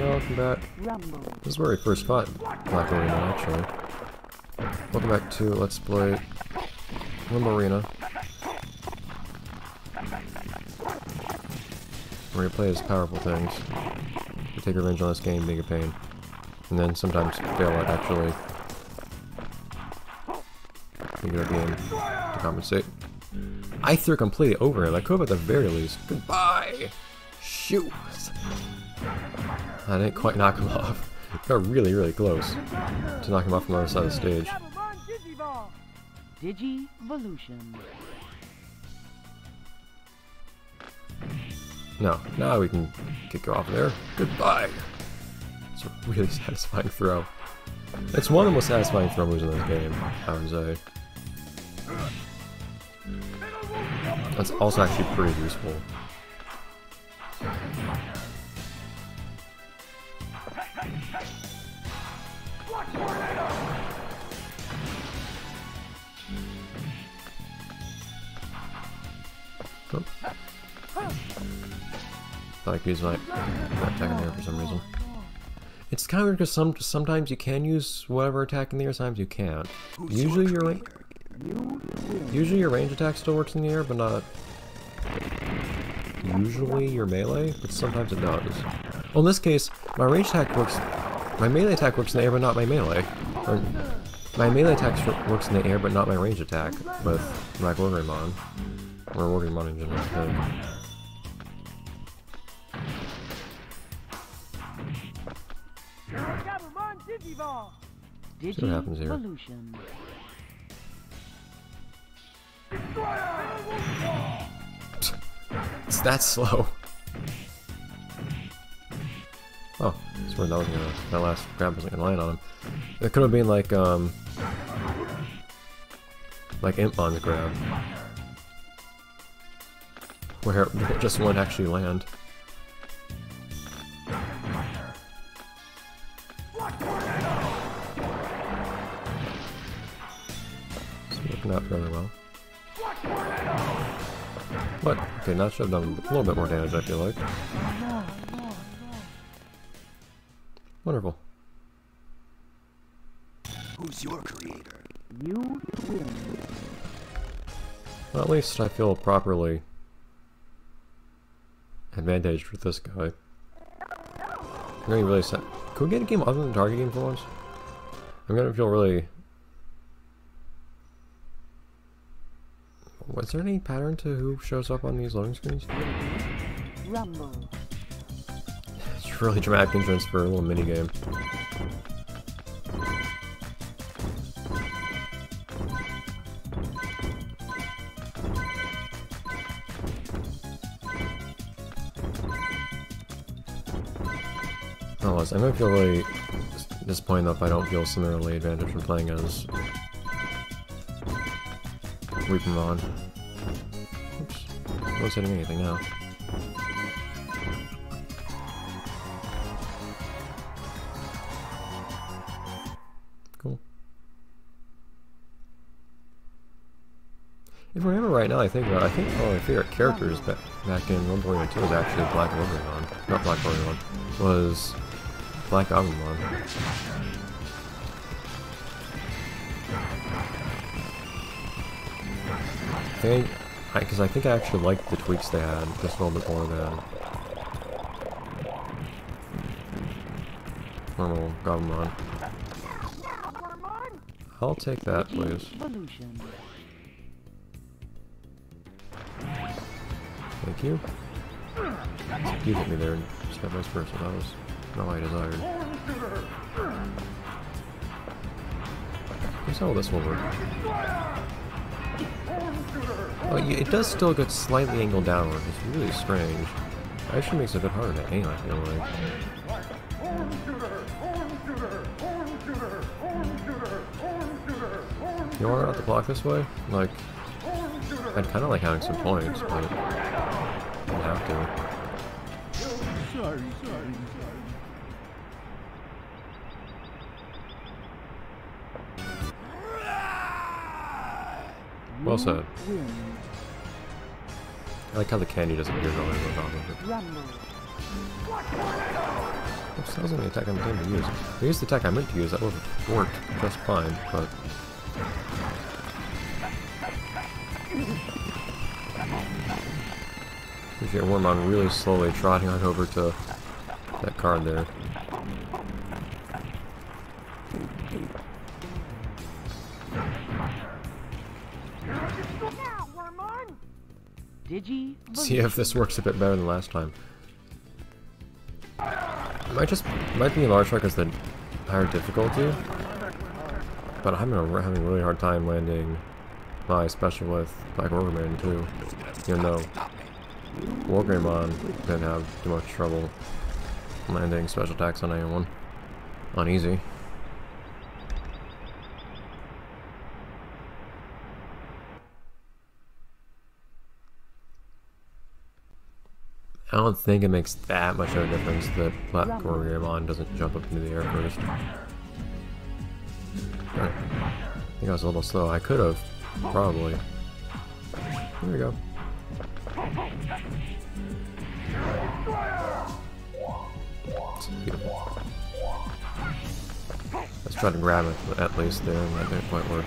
welcome back. This is where we first fought Black Arena, actually. Welcome back to Let's Play Rumble Arena. Where you play as powerful things. You take revenge on this game being a pain. And then sometimes fail at actually being a good game to compensate. I threw completely over him. I could have at the very least. Goodbye! Shoot! I didn't quite knock him off. Got really, really close to knock him off from the other side of the stage. Digivolution. No, now we can kick off there. Goodbye! It's a really satisfying throw. It's one of the most satisfying throw moves in this game, I would say. That's also actually pretty useful. Oh. I like to use my attack in the air for some reason. It's kind of weird because sometimes you can use whatever attack in the air, sometimes you can't. Usually your range attack still works in the air, but not usually your melee, but sometimes it does. Well, in this case, my range attack works. My melee attack works in the air, but not my melee. Or, my melee attack works in the air, but not my range attack with Black Wargreymon. Or Wargreymon in general, I think. See what happens here. It's that slow. Oh, I swear that last grab wasn't gonna land on him. It could have been like Impmon's grab, where it just wouldn't actually land. It's working out fairly well. What? Okay, now should have done a little bit more damage, I feel like. Wonderful. Who's your creator? You win. Well, at least I feel properly advantaged with this guy. I'm gonna be really sad. Could we get a game other than target game for once? I'm gonna feel really... Was there any pattern to who shows up on these loading screens? Rumble. It's really dramatic entrance for a little mini game. Oh, I'm gonna feel really disappointed if I don't feel similarly advantaged from playing as Reapermon. Oops. No one's hitting anything now. Cool. If I remember right now, I think one of my favorite characters back in Rumble Arena 2 was actually Black Wargreymon. Not Black Wargreymon. Was Black Agumon. Because I think I actually liked the tweaks they had just a little bit more than normal Agumon. I'll take that, please. Thank you. You hit me there instead of vice versa. That was not what I desired. Here's how this will work. Oh, yeah, it does still get slightly angled downward. It's really strange. It actually makes it a bit harder to aim, I feel like. You want to run out the clock this way? Like, I'd kind of like having some points, but I don't have to. Sorry. Well said. I like how the candy doesn't appear going on top of it. Oops, that wasn't the attack I intended to use. If I used the attack I meant to use, that would have worked just fine, but... Appreciate Wormmon really slowly trotting on over to that card there. See if this works a bit better than last time. Might be in large part because the higher difficulty, but I'm having a really hard time landing my special with Black Wargreymon too. Even though Wargreymon didn't have too much trouble landing special attacks on anyone on easy. I don't think it makes that much of a difference that Black Wargreymon doesn't jump up into the air first. I think I was a little slow. I could have, probably. Here we go. It's beautiful. Let's try to grab it at least there, and that didn't quite work.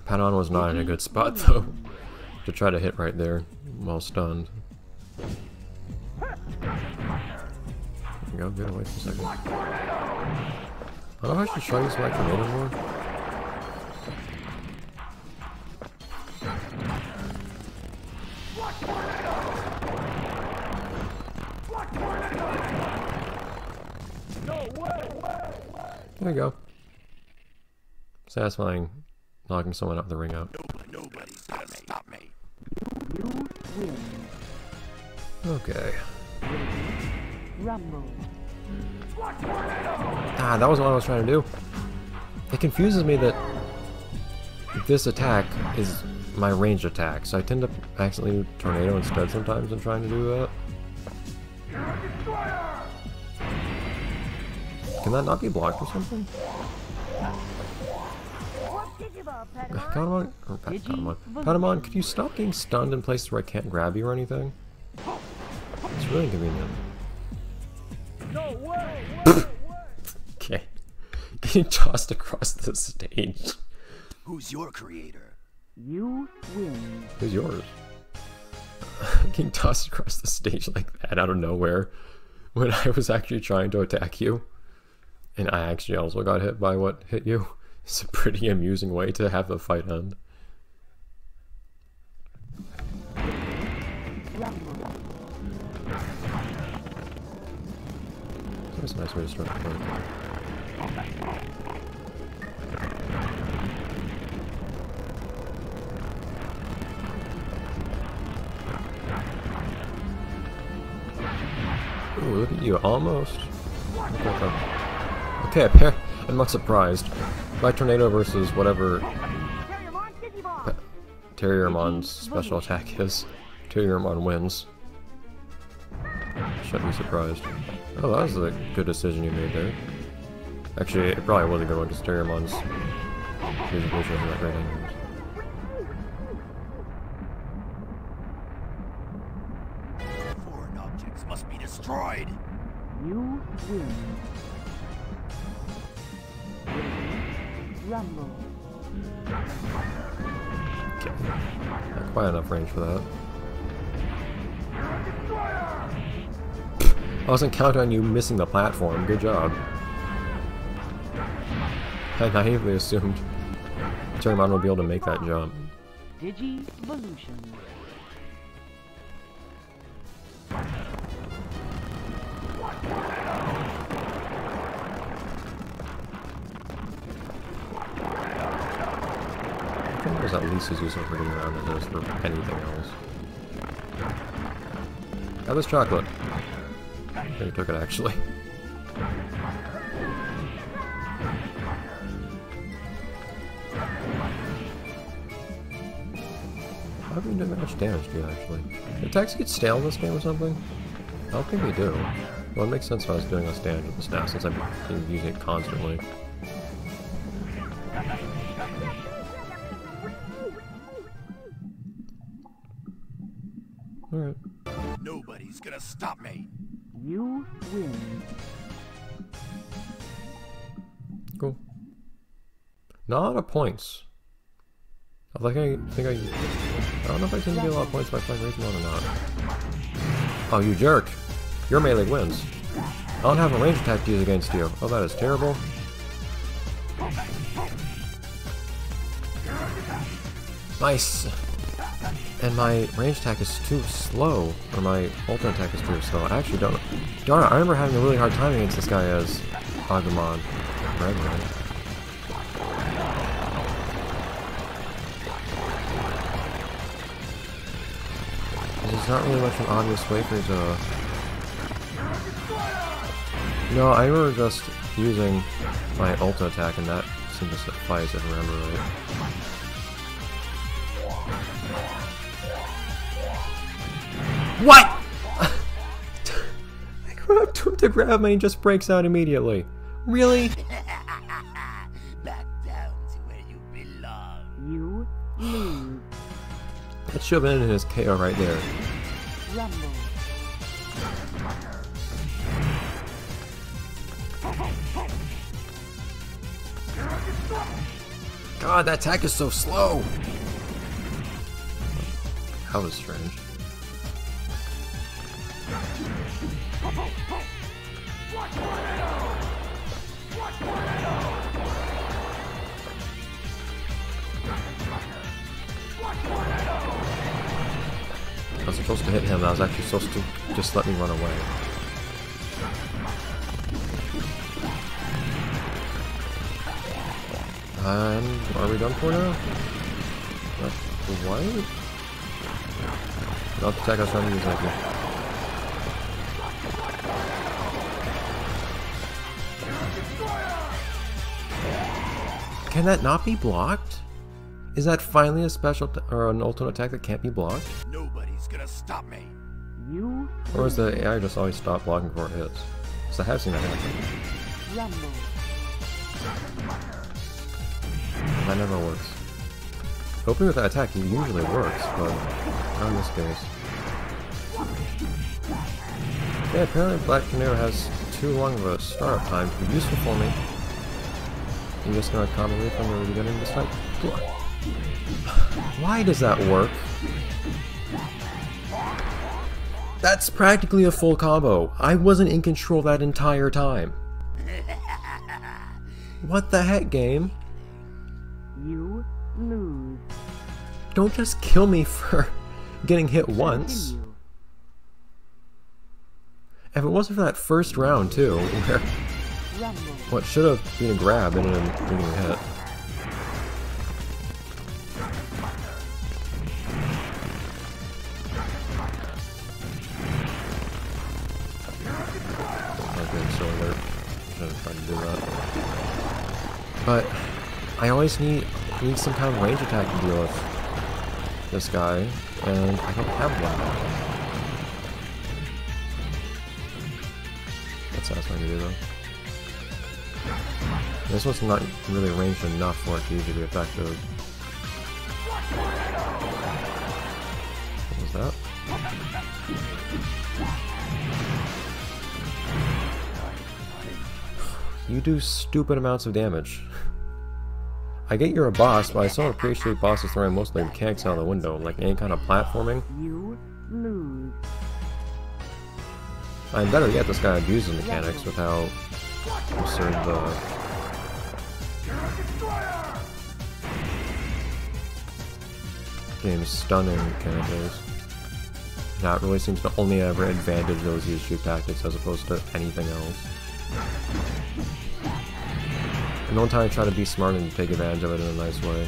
Patamon was not in a good spot though, to try to hit right there while stunned. There you go, get away for a second. I don't know if I should try using my tornado more. There you go. Satisfying knocking someone up the ring out. Nobody's gonna stop me. You win. Okay. Rumble. Ah, that was what I was trying to do. It confuses me that this attack is my ranged attack, so I tend to accidentally do tornado instead sometimes when trying to do that. Can that not be blocked or something? Patamon, could you stop getting stunned in places where I can't grab you or anything? It's really inconvenient. Okay. Getting tossed across the stage. Who's your creator? You win. Who's yours? Getting tossed across the stage like that out of nowhere when I was actually trying to attack you. And I actually also got hit by what hit you. It's a pretty amusing way to have the fight end. That's a nice way to start the fight. Ooh, look at you, almost. Okay, I'm not surprised. My tornado versus whatever Terriermon's special attack is. Terriermon wins. Shouldn't be surprised. Oh, that was a good decision you made there. Actually, it probably was a good one because Terriermon's vision isn't that great anyways. Foreign objects must be destroyed. You win. Rumble. Okay. Not quite enough range for that. I wasn't counting on you missing the platform. Good job. I naively assumed Terriermon would be able to make that jump. Digivolution. I think there's at least as useful for getting around as it is for anything else. Have this chocolate. They took it actually. How do you do that much damage to you actually? Do attacks get stale in this game or something? I don't think they do. Well, it makes sense if I was doing less damage with this now since I've been using it constantly. Alright. Nobody's gonna stop me. You win. Cool. Not a lot of points. I don't know if I can get a lot of points by playing Digimon or not. Oh, you jerk! Your melee wins. I don't have a range attack to use against you. Oh, that is terrible. Nice! And my range attack is too slow, or my ultimate attack is too slow. I actually don't know. Darn it, I remember having a really hard time against this guy as Agumon. Right. There's not really much of an obvious way for it to... No, I remember just using my ultimate attack and that seemed to suffice if I remember right. What?! I go up to him to grab him and he just breaks out immediately. Really? Back down to where you belong. You lose. That should have been in his KO right there. Rumble. God, that attack is so slow! That was strange. I was supposed to hit him, I was actually supposed to just let me run away. And are we done for now? What? Not attack us trying to use Nike. Can that not be blocked? Is that finally a special or an ultimate attack that can't be blocked? Nobody's gonna stop me. You Or is the AI just always stop blocking before it hits? Because I have seen that happen. rumble. That never works. Hoping with that attack it usually works, but not in this case. Yeah, apparently Black Canoe has too long of a startup time to be useful for me. I'm just gonna combo lead from the beginning this time. Why does that work? That's practically a full combo. I wasn't in control that entire time. What the heck, game? You lose. Don't just kill me for getting hit once. Continue. If it wasn't for that first round, too, where Rumble. what should have been a grab ended up being a hit. Okay, so alert. Shouldn't try to do that. But I always need some kind of range attack to deal with this guy, and I don't have one now. That's satisfying to do though. This one's not really ranged enough for it to usually be effective. What was that? You do stupid amounts of damage. I get you're a boss, but I still appreciate bosses throwing most of their mechanics out the window, like any kind of platforming. You lose. I'm better yet this guy abuses mechanics with how absurd the game's stunning mechanic is. That really seems to only ever advantage those who use shoot tactics as opposed to anything else. And the one time I try to be smart and take advantage of it in a nice way.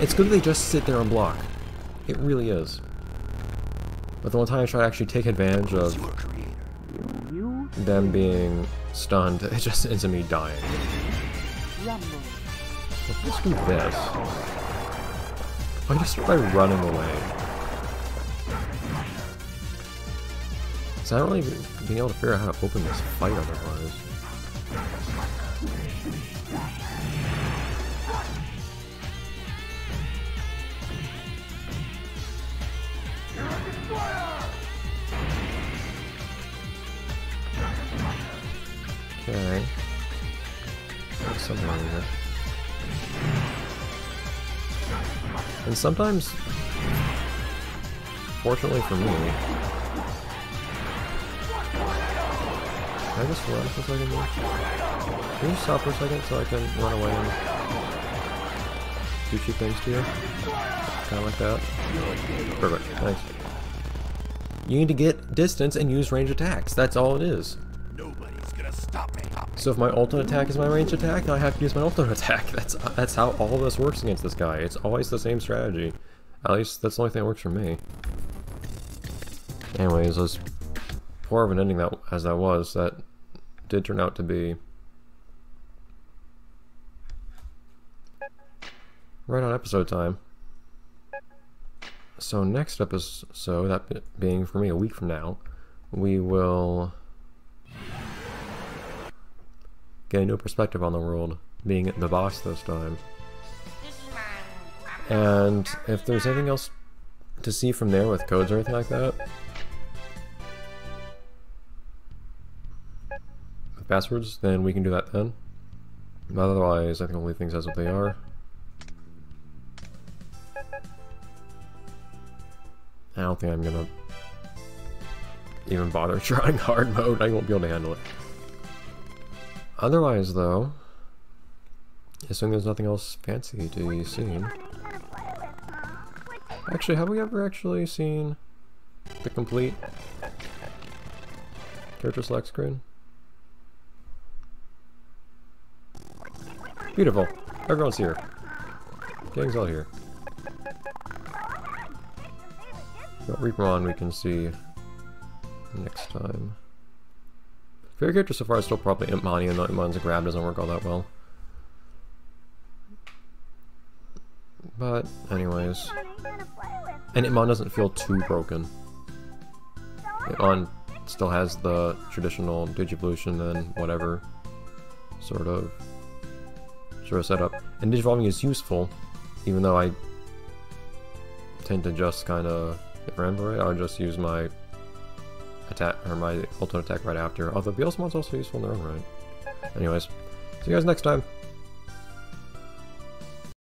It's good that they just sit there and block. It really is. But the one time I try to actually take advantage of You them being stunned, it just ends in me dying. rumble. Let's do this. I just try running away. So I don't really being able to figure out how to open this fight otherwise. Okay. There's something over here. And sometimes, fortunately for me, can I just run for a second here? Can you stop for a second so I can run away and do cheap things to you? Kinda like that. Perfect, thanks. You need to get distance and use range attacks, that's all it is. Nobody's gonna stop me. So if my ultimate attack is my ranged attack, I have to use my ultimate attack. That's how all of this works against this guy. It's always the same strategy. At least that's the only thing that works for me. Anyways, as poor of an ending as that was, that did turn out to be right on episode time. So next episode, that being for me a week from now, we will get a new perspective on the world, being the boss this time. And if there's anything else to see from there with codes or anything like that, with passwords, then we can do that then. But otherwise, I think we'll leave things as what they are. I don't think I'm gonna even bother trying hard mode. I won't be able to handle it. Otherwise, though, assuming there's nothing else fancy to be seen. Actually, have we ever actually seen the complete character select screen? Beautiful. Everyone's here. Gang's all here. Got Reapermon we can see next time. Favorite character so far is still probably Impmon, even though Impmon's grab doesn't work all that well. But, anyways. And Impmon doesn't feel too broken. Impmon still has the traditional Digivolution and whatever sort of setup. And Digivolving is useful, even though I tend to just kind of, if I remember right, I'll just use my attack, or my ultimate attack right after. Although Beelzebub's also useful in their own right. Anyways, see you guys next time.